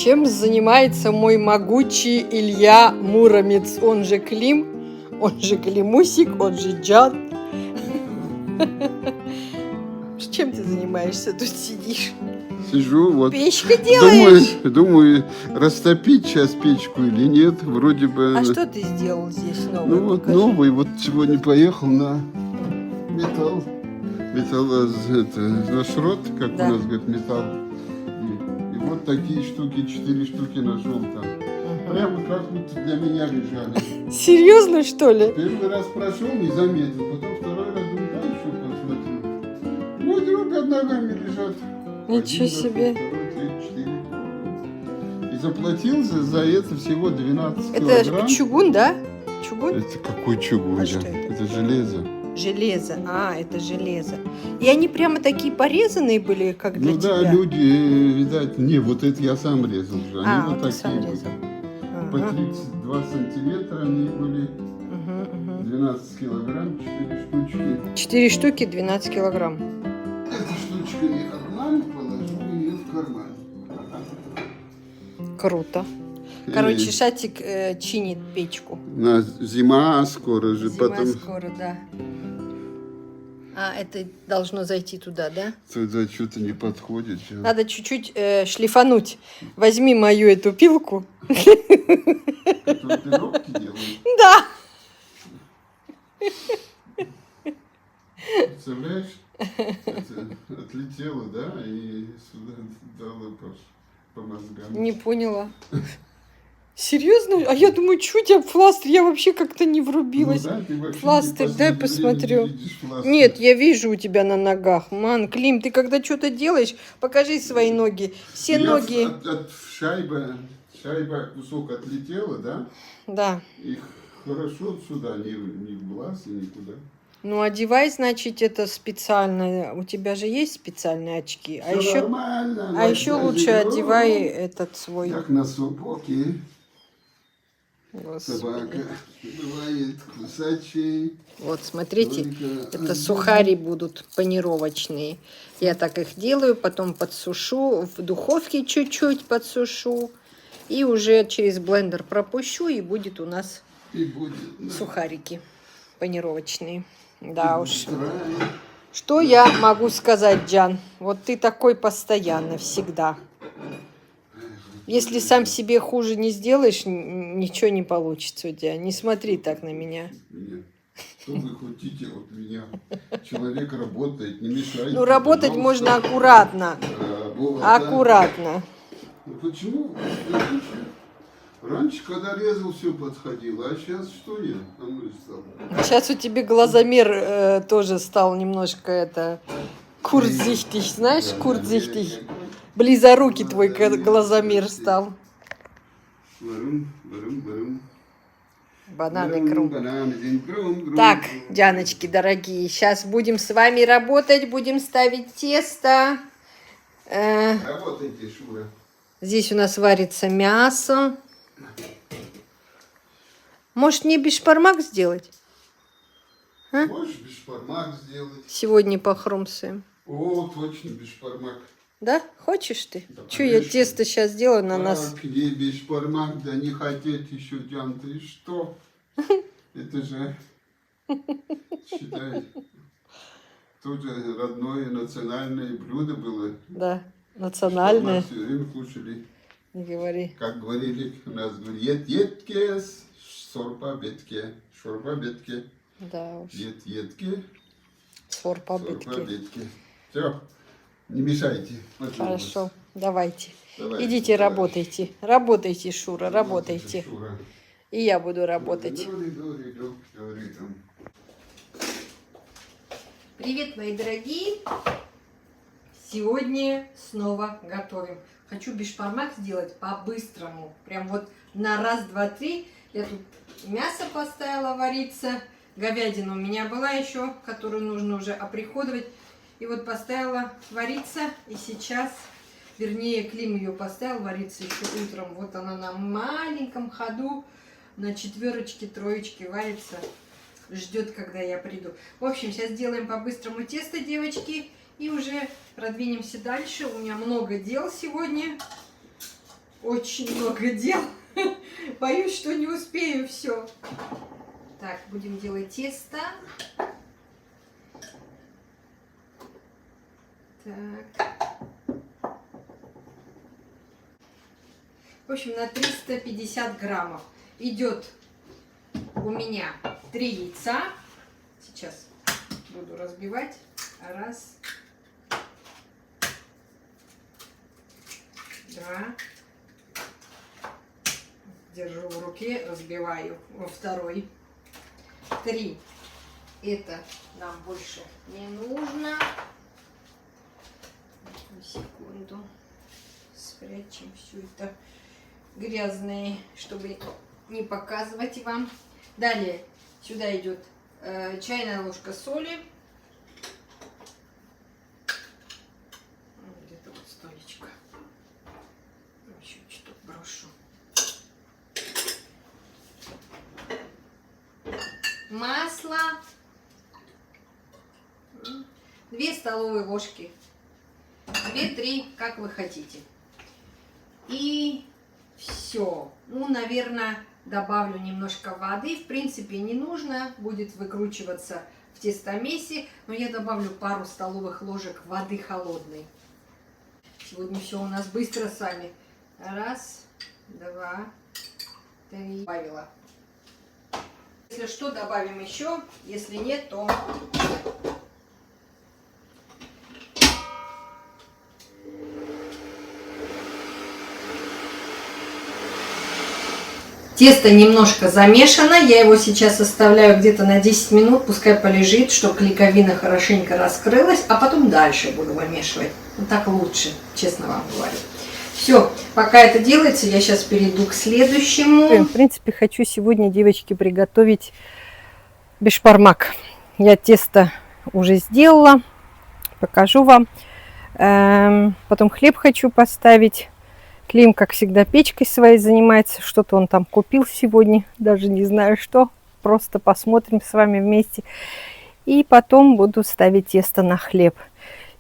Чем занимается мой могучий Илья Муромец, он же Клим, он же Климусик, он же Джан. Чем ты занимаешься? Тут сидишь. Сижу, вот. Печку делаешь? Думаю, растопить сейчас печку или нет. Вроде бы. А что ты сделал здесь новый? Ну вот Покажи. новый. Вот сегодня поехал на металл. На шрот, как Да. у нас говорят, металл. И вот такие штуки, 4 штуки нашел там. Прямо как будто для меня лежали. Серьезно, что ли? Первый раз прошел, не заметил. Потом второй раз думаю, да, еще посмотрю. Вот его под ногами лежат. Ничего себе. Второй, третий, 4. И заплатил за это всего 12 Это килограмм. чугун, да? Чугун? Это какой чугун? А что это? Это железо. Железо. А, это железо. И они прямо такие порезанные были, как для Ну тебя? да, люди, видать, не, вот это я сам резал же. Они А, вот вот ты такие сам были. резал. По Ага. 32 сантиметра они были. Мгм. 12 килограмм, 4 штучки. 4 штуки, 12 килограмм. Эта штучка я карман положил ее в карман. Круто. Короче, Шатик чинит печку. Зима скоро же, Зима потом скоро, да. А, это должно зайти туда, да? туда что-то не подходит. Сейчас. Надо чуть-чуть шлифануть. Возьми мою эту пилку. Которую пироги делают. Да. Представляешь? Это отлетело, да, и сюда дало по мозгам. Не поняла. Серьезно? А я думаю, что у тебя фластер? Я вообще как-то не врубилась. Ну да, ты вообще Фластер, не дай последнее время посмотрю. не видишь фластер. Нет, я вижу у тебя на ногах. Ман, Клим, ты когда что-то делаешь, покажи свои ноги. Все Я ноги. От шайба кусок отлетела, да? Да. И хорошо сюда, не в глаз и никуда. Ну, одевай, значит, это специально. У тебя же есть специальные очки. А Всё еще, нормально, а еще Настя, лучше живём. одевай этот свой. Как на сапоге. Господи. Собака бывает кусачей. Вот, смотрите, Только это сухари будут панировочные. Я так их делаю, потом подсушу, в духовке чуть-чуть подсушу. И уже через блендер пропущу, и будет у нас и будет. сухарики панировочные. Да уж. Устраивает. Что я могу сказать, Джан? Вот ты такой постоянно, всегда. Если сам себе хуже не сделаешь, ничего не получится у тебя. Не смотри так на меня. Нет. Что вы хотите от меня? Человек работает, не мешайте. Ну, работать пожалуйста. можно аккуратно. Работа. Аккуратно. Ну, почему? Раньше, когда резал, все подходило, а сейчас что нет? А ну и стало. Сейчас у тебя глазомер тоже стал немножко это курзихтich, знаешь, курзихтich. Близорукий твой глазомер стал. Барум. Бананы крум. Крум. Так, Дианочки дорогие, сейчас будем с вами работать, будем ставить тесто. Работайте, Шура. Здесь у нас варится мясо. Может, мне бешбармак сделать? А? Можешь бешбармак сделать? Сегодня похрумсаем. О, точно, бешбармак. Да? Хочешь ты? Да, Что, я конечно. тесто сейчас сделаю на нас? Как ей бешбармак, да не хотеть еще, Диан, ты что? Это же, считай, тоже родное национальное блюдо было. Да, национальное. Все время кушали. Не говори. Как говорили, у нас говорят, едке, сорпа-бетке, шорпа-бетке, Да уж. едке, Сорпа-битки. сорпа-бетке. Все, не мешайте. пожалуйста. Хорошо, давайте. Давайте, Идите, давай. работайте. Работайте, Шура, работайте. Шура. И я буду работать. Говори. Привет, мои дорогие. Сегодня снова готовим. Хочу бешбармак сделать по-быстрому. Прям вот на раз, два, три. Я тут мясо поставила вариться. Говядина у меня была еще, которую нужно уже оприходовать. И вот поставила вариться. И сейчас, вернее, Клим ее поставил вариться еще утром. Вот она на маленьком ходу, на четверочке, троечке варится. Ждет, когда я приду. В общем, сейчас сделаем по-быстрому тесто, девочки. И уже продвинемся дальше. У меня много дел сегодня. очень много дел. Боюсь, что не успею все. Так, будем делать тесто. Так. В общем, на 350 граммов идет у меня 3 яйца. Сейчас буду разбивать. Раз. Два. Держу в руке, разбиваю во второй. 3. Это нам больше не нужно. Одну секунду. Спрячем все это грязное, чтобы не показывать вам. Далее сюда идет чайная ложка соли. Где-то вот столечко. Еще что-то брошу. Масло. 2 столовые ложки. 2-3, как вы хотите. И все. Ну, наверное, добавлю немножко воды. В принципе, не нужно. Будет выкручиваться в тестомесе. Но я добавлю пару столовых ложек воды холодной. Сегодня все у нас быстро с вами. Раз, два, три. Добавила. Если что, добавим еще. Если нет, то... Тесто немножко замешано. Я его сейчас оставляю где-то на 10 минут. Пускай полежит, чтобы клейковина хорошенько раскрылась. А потом дальше буду вымешивать. Вот так лучше, честно вам говорю. Все, пока это делается, я сейчас перейду к следующему. В принципе, хочу сегодня, девочки, приготовить бешбармак. Я тесто уже сделала, покажу вам. Потом хлеб хочу поставить. Клим, как всегда, печкой своей занимается. Что-то он там купил сегодня, даже не знаю что. Просто посмотрим с вами вместе. И потом буду ставить тесто на хлеб.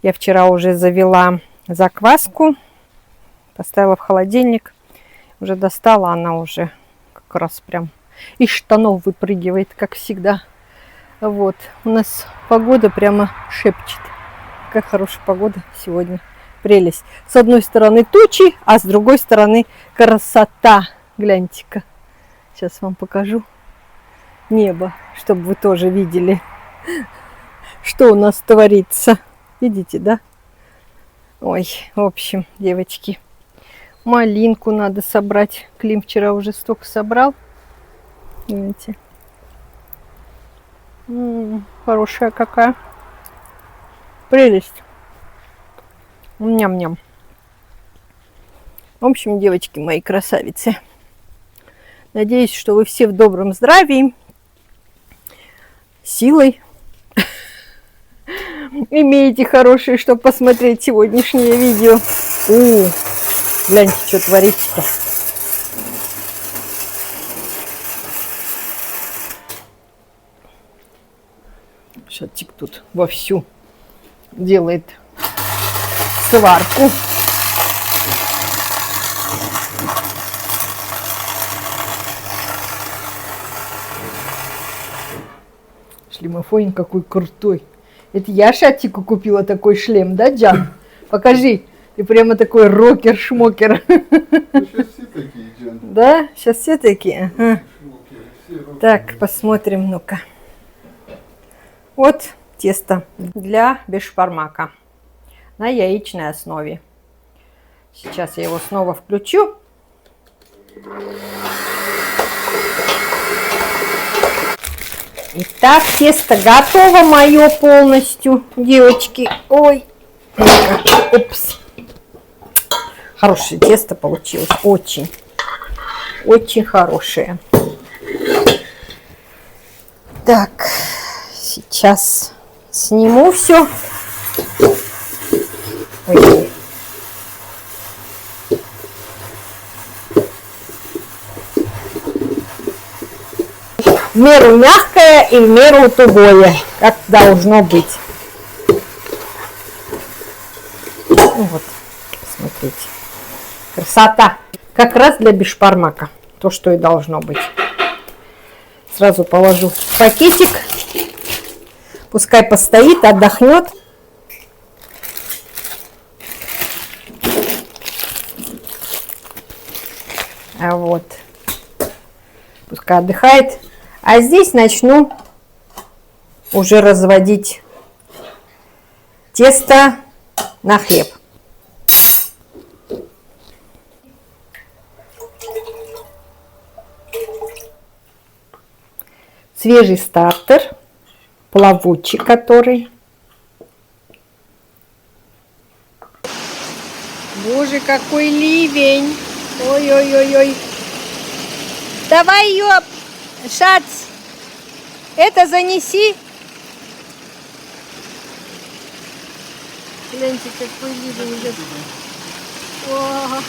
Я вчера уже завела закваску. Поставила в холодильник, уже достала, она уже как раз прям из штанов выпрыгивает, как всегда. Вот, у нас погода прямо шепчет. Какая хорошая погода сегодня, прелесть. С одной стороны тучи, а с другой стороны красота. Гляньте-ка, сейчас вам покажу небо, чтобы вы тоже видели, что у нас творится. Видите, да? Ой, в общем, девочки. Малинку надо собрать. Клим вчера уже столько собрал. Видите? Хорошая какая. Прелесть. Ням-ням. В общем, девочки мои красавицы. Надеюсь, что вы все в добром здравии, силой имеете хорошие, чтобы посмотреть сегодняшнее видео. Гляньте, что творится-то. Шатик тут вовсю делает сварку. Шлемофон какой крутой. Это я Шатику купила такой шлем, да, Джан? Покажи. Ты прямо такой рокер-шмокер. Сейчас все такие, Джан. Да? Сейчас все такие? Ага. Шмокеры, все рокеры. Так, посмотрим, ну-ка. Вот тесто для бешбармака на яичной основе. Сейчас я его снова включу. Итак, тесто готово мое полностью, девочки. Ой, упс. Хорошее тесто получилось, очень, очень хорошее. Так, сейчас сниму все. Ой. В меру мягкое и в меру тугое, как должно быть. Ну вот, посмотрите. Красота. Как раз для бешбармака. То, что и должно быть. Сразу положу в пакетик. Пускай постоит, отдохнет. А вот. Пускай отдыхает. А здесь начну уже разводить тесто на хлеб. Свежий стартер, плавучий который. Боже, какой ливень! Ой-ой-ой-ой! Давай ее, Шац, это занеси. Гляньте, какой ливень идет. О!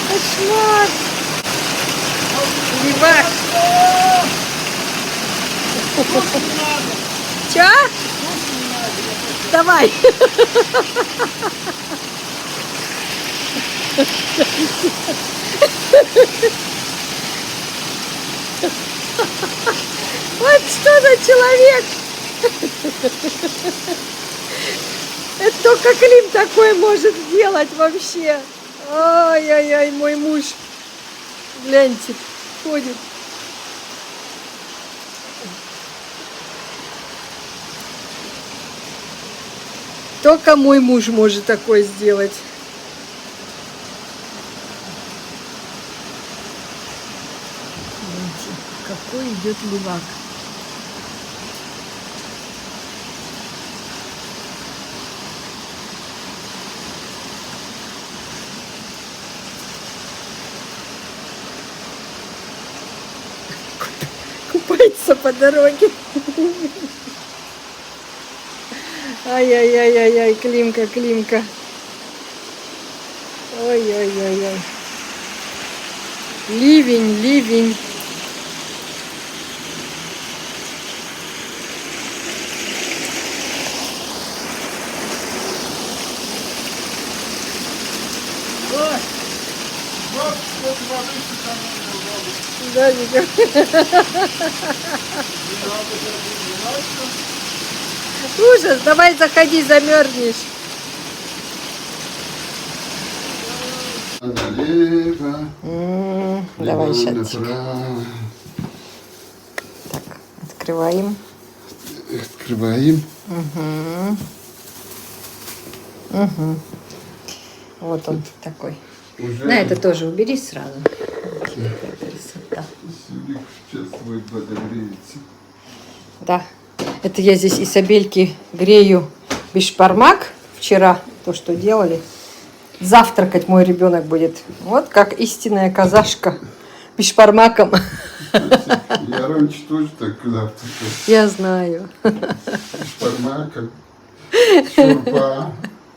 Кошмар! Левак! Чё? Давай! Вот что за человек! Это только Клим такой может сделать вообще. Ой-ой-ой, мой муж. Гляньте, ходит. Только мой муж может такое сделать. Гляньте, какой идет левак. Купается по дороге. Ай-яй-яй-яй-яй, Климка, Климка. Ой-ой-ой-ой. Ливень, ливень. Да, Вика. Ужас, давай заходи, замерзнешь. Налево. Давай, либо Шатик. направо. Так, открываем. Открываем. Угу. Вот он такой. Уже На это тоже убери сразу. Какая красота. Сюлик сейчас будет подогреется. Да. Это я здесь Исабельке грею бешбармак вчера, то, что делали. Завтракать мой ребенок будет. Вот как истинная казашка бешбармаком. Я раньше тоже так завтракал. Я знаю. Шпармаком. Шурпа.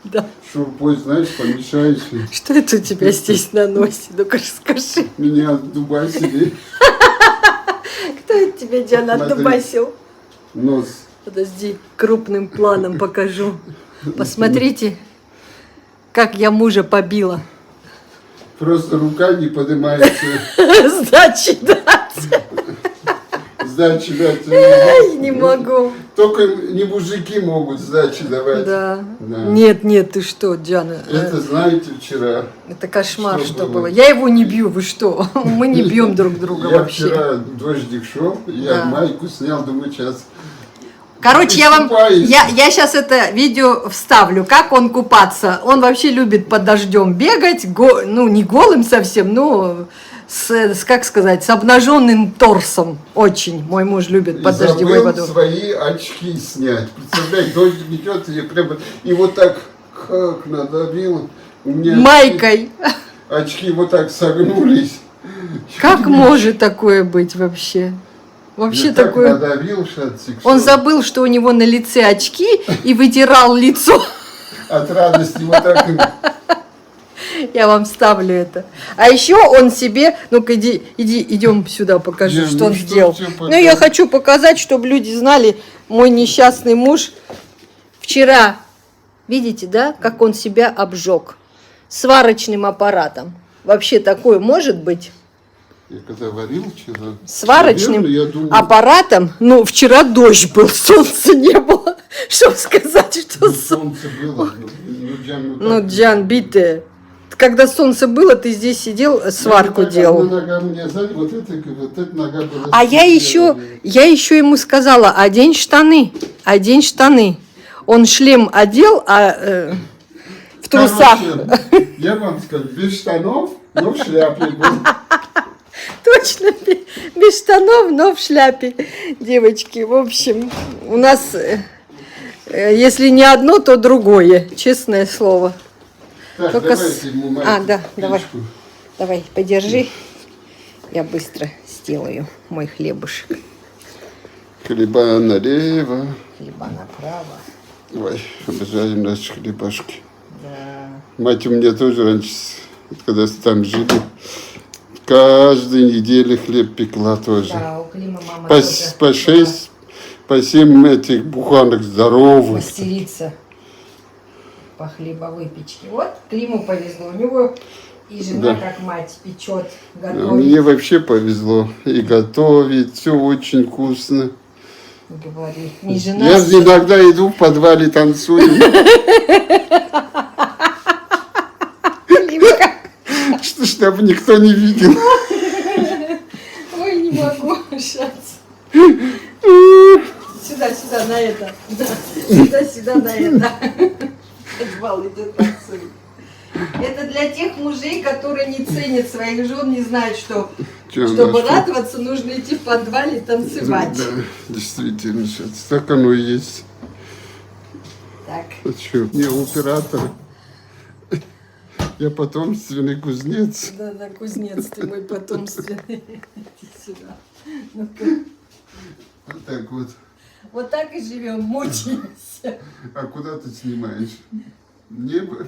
Да. Шурпой, знаешь, помешаешь. Что это у тебя здесь на носе? Ну-ка расскажи. Меня отдубасили. Кто это тебя, Диана, Смотри. отдубасил? Нос. Подожди, крупным планом покажу. Посмотрите, как я мужа побила. Просто рука не поднимается. Сдачи дать. Сдачи дать. Ай, не могу. Только не мужики могут сдачи давать. Да. Да. Нет, нет, ты что, Диана? Это знаете вчера. Это кошмар, Что что было? было. Я его не бью, вы что? Мы не бьем друг друга Я вообще. вчера дождик шел, я Да. майку снял, думаю, сейчас. Короче, я вам, Искупаюсь. я сейчас это видео вставлю, как он купаться. Он вообще любит под дождем бегать, ну не голым совсем, но как сказать, с обнаженным торсом. Очень мой муж любит под дождевой Забыл водой. свои очки снять. Представляете, дождик идет, и прямо и вот так как надавил. У меня Майкой. очки вот так согнулись. Как может такое быть вообще? Вообще Я так такое. надавил, Шатик, Он что забыл, что у него на лице очки и вытирал лицо. от радости вот так. Я вам ставлю это. А еще он себе, ну-ка идем сюда, покажу, Не, что ну он что сделал. тебе Ну, я хочу показать, чтобы люди знали, мой несчастный муж вчера Видите, да, как он себя обжег? Сварочным аппаратом. Вообще такое может быть? Я когда варил вчера, Сварочным наверное, я думаю, аппаратом? Ну, вчера дождь был, солнца не было. Что сказать, что солнце было. Джан, Ну, Джан, битая. Когда солнце было, ты здесь сидел, сварку делал. Одна нога мне сзади, вот эта нога была. А я еще ему сказала, одень штаны, одень штаны. Он шлем одел, а в трусах. Короче, я вам скажу, без штанов, но в шляпе был. Точно, без штанов, но в шляпе. Девочки, в общем, у нас, если не одно, то другое, честное слово. Так, Только давайте ему да, маленькую давай. спичку. Давай, подержи. Я быстро сделаю мой хлебушек. Хлеба налево. Хлеба направо. Ой, обожаем наши хлебашки. Да. Мать у меня тоже раньше, когда там жили, каждой неделе хлеб пекла тоже. Да, у Клима мама По, тоже по 6, по 7 этих буханок здоровых. мастерица по хлебовыпечке. Вот Климу повезло. У него и жена, Да. как мать, печет, А готовит. мне вообще повезло. И готовить, все очень вкусно. Говори. Не жена. Я иногда иду в подвале, танцую, Климка. чтобы никто не видел. Ой, не могу шаться. Сюда, на это. Сюда, на это. Подвал идет танцует. Это для тех мужей, которые не ценят своих жен, не знают, что чтобы радоваться, нужно идти в подвале и танцевать. Да, действительно, сейчас так оно и есть. Так. А что, не оператор. Я потомственный кузнец. Да, кузнец, ты мой потомственный. Иди сюда. Ну-ка. Вот так вот. Вот так и живем, мучаемся. А куда ты снимаешь? Небо?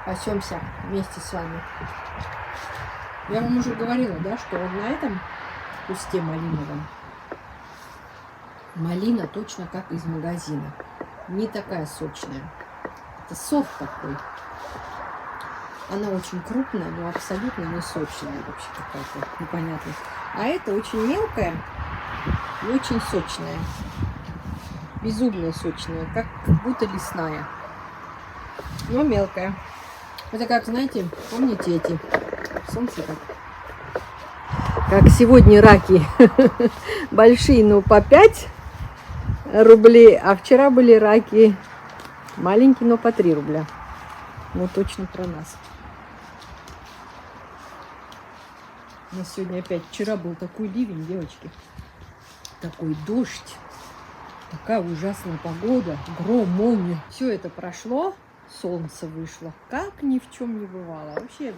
Пасемся вместе с вами. Я вам уже говорила, да, что вот на этом кусте малиновом малина точно как из магазина. Не такая сочная. Это сок такой. Она очень крупная, но абсолютно не сочная вообще какая-то непонятная. А это очень мелкая и очень сочная. Безумно сочная, как будто лесная. Но мелкая. Это как, знаете, помните эти солнце как сегодня раки большие, но по 5 рублей, а вчера были раки маленькие, но по 3 рубля. Ну, точно про нас. У нас сегодня опять, вчера был такой ливень, девочки, такой дождь, такая ужасная погода, гром, молния. Все это прошло. Солнце вышло. Как ни в чем не бывало. Вообще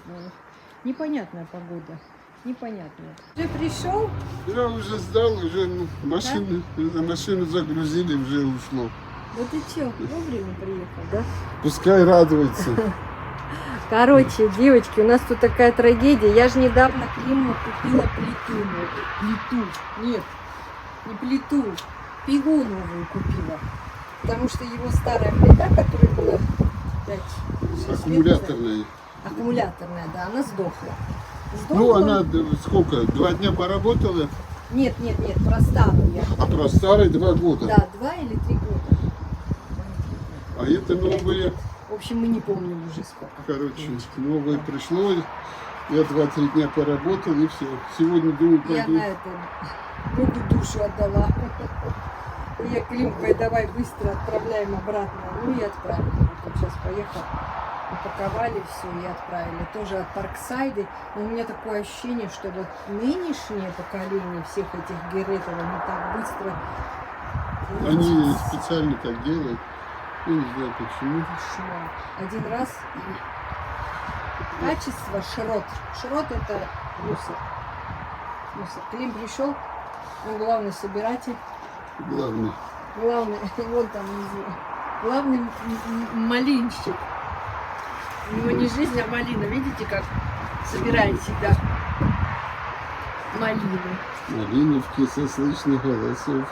непонятная погода. Непонятная. Уже пришел? Я уже сдал, уже машину загрузили, уже ушло. Вот и че, вовремя приехал, да? Пускай радуется. Короче, девочки, у нас тут такая трагедия. Я же недавно Климу купила плиту. Плиту. Нет, не плиту. Пилу новую купила. Потому что его старая плита, которая была 5-6 Аккумуляторная. аккумуляторная, да, она сдохла. Ну, она сколько? 2 дня поработала? Нет, про старую я. А про старой 2 года. Да, 2 или 3 года. А это новые, В общем, мы не помним уже сколько. короче, новое пришло. Я 2-3 дня поработал и все. Сегодня думаю, Я пойду. на это Богу душу отдала. И я Климкой, давай быстро отправляем обратно. Ну и отправили. Вот сейчас поехал. Упаковали все и отправили. Тоже от Парксайда. Но у меня такое ощущение, что вот нынешнее поколение всех этих геретов, они так быстро... Они специально так делают. Я не знаю почему. Шо? Один раз и качество шрот. Шрот это мусор. Мусор. Клим пришел, он главный собиратель. Главное. Главный, вон там внизу. Главный малинщик. У него не жизнь, а малина. Видите, как собирает всегда малину. Малиновки со слышных голосов.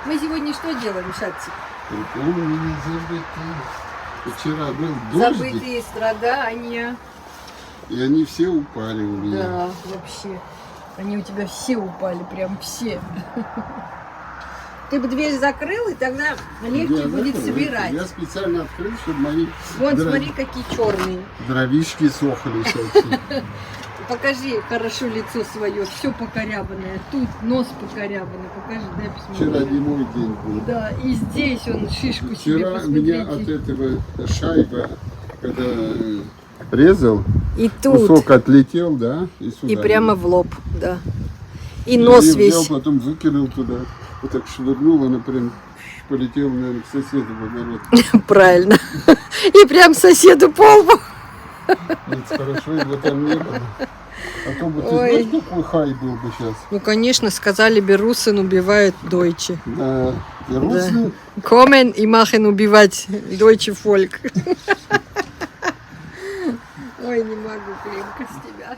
Мы сегодня что делаем, Шатик? Припомнили забытые. Вчера был дождик, Забытые страдания. и они все упали у меня. Да, вообще. Они у тебя все упали, прям все. Ты бы дверь закрыл, и тогда легче Я будет закрыл. собирать. Я специально открыл, чтобы мои Вон, дро- смотри, какие черные. дровишки сохли всякие. Покажи хорошо лицо свое, все покорябанное. Тут нос покорябанный. Покажи, дай посмотреть. Вчера не мой день был. Да, и здесь он шишку себе, Вчера меня от посмотрите. этого шайба, когда резал, И тут, кусок отлетел, да, и сюда. и прямо в лоб, да. И Я нос её весь. взял, потом выкинул туда, вот так швырнул, она прям полетела, наверное, к соседу в огород. Правильно. И прям соседу по лбу. Ведь хорошо его там не было. А то бы ты Ой. знаешь, какой хай был бы сейчас. Ну, конечно, сказали, Берусен убивает Дойче. Да, и русский, Комен и махен убивать Дойче Фольк. Ой, не могу, Климка, с тебя.